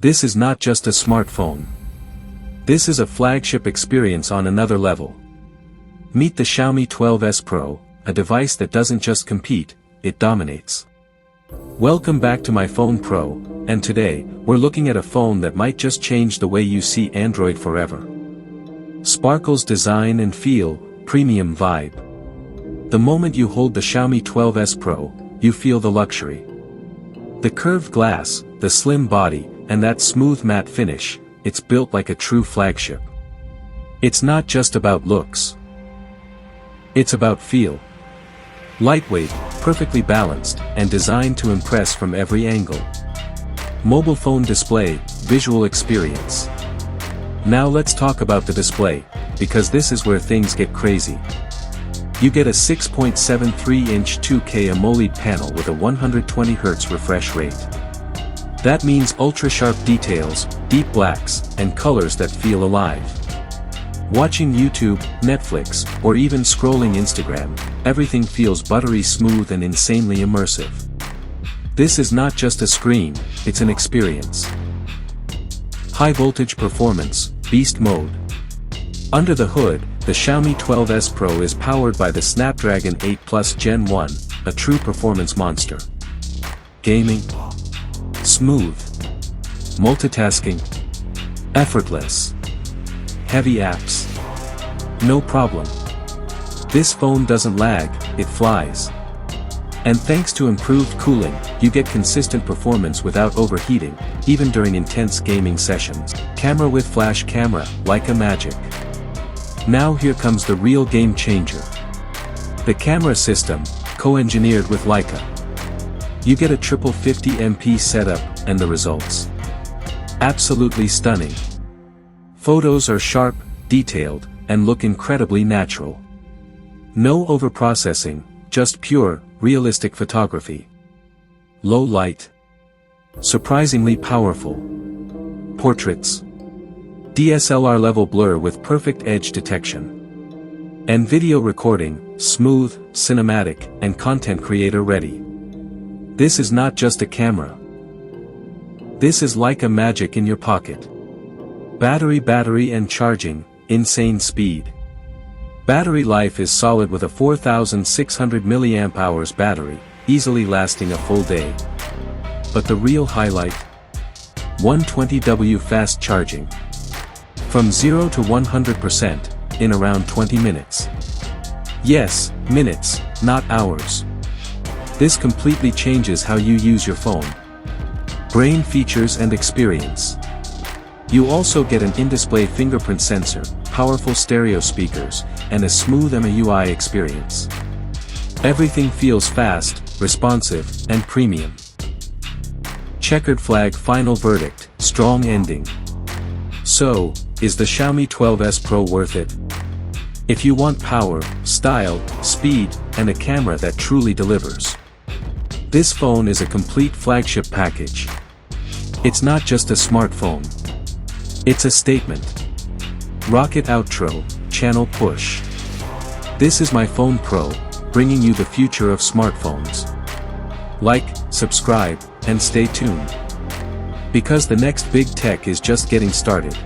This is not just a smartphone. This is a flagship experience on another level. Meet the Xiaomi 12S Pro, a device that doesn't just compete, it dominates. Welcome back to My Phone Pro, and today, we're looking at a phone that might just change the way you see Android forever. Sparkles design and feel, premium vibe. The moment you hold the Xiaomi 12S Pro, you feel the luxury. The curved glass, the slim body, and that smooth matte finish, it's built like a true flagship. It's not just about looks. It's about feel. Lightweight, perfectly balanced, and designed to impress from every angle. Mobile phone display, visual experience. Now let's talk about the display, because this is where things get crazy. You get a 6.73-inch 2K AMOLED panel with a 120Hz refresh rate. That means ultra-sharp details, deep blacks, and colors that feel alive. Watching YouTube, Netflix, or even scrolling Instagram, everything feels buttery smooth and insanely immersive. This is not just a screen, it's an experience. High voltage performance, beast mode. Under the hood, the Xiaomi 12S Pro is powered by the Snapdragon 8 Plus Gen 1, a true performance monster. Gaming. Smooth. Multitasking. Effortless. Heavy apps. No problem. This phone doesn't lag, it flies. And thanks to improved cooling, you get consistent performance without overheating, even during intense gaming sessions. Camera with flash camera, Leica magic. Now here comes the real game changer. The camera system, co-engineered with Leica. You get a triple 50MP setup, and the results. Absolutely stunning. Photos are sharp, detailed, and look incredibly natural. No overprocessing, just pure, realistic photography. Low light. Surprisingly powerful. Portraits. DSLR level blur with perfect edge detection. And video recording, smooth, cinematic, and content creator ready. This is not just a camera. This is Leica magic in your pocket. Battery and charging, insane speed. Battery life is solid with a 4600 mAh battery, easily lasting a full day. But the real highlight? 120W fast charging. From 0 to 100% in around 20 minutes. Yes, minutes, not hours. This completely changes how you use your phone. Brain features and experience. You also get an in-display fingerprint sensor, powerful stereo speakers, and a smooth MIUI experience. Everything feels fast, responsive, and premium. Checkered flag final verdict, strong ending. So, is the Xiaomi 12S Pro worth it? If you want power, style, speed, and a camera that truly delivers. This phone is a complete flagship package. It's not just a smartphone. It's a statement. Rocket outro, channel push. This is My Phone Pro, bringing you the future of smartphones. Like, subscribe, and stay tuned. Because the next big tech is just getting started.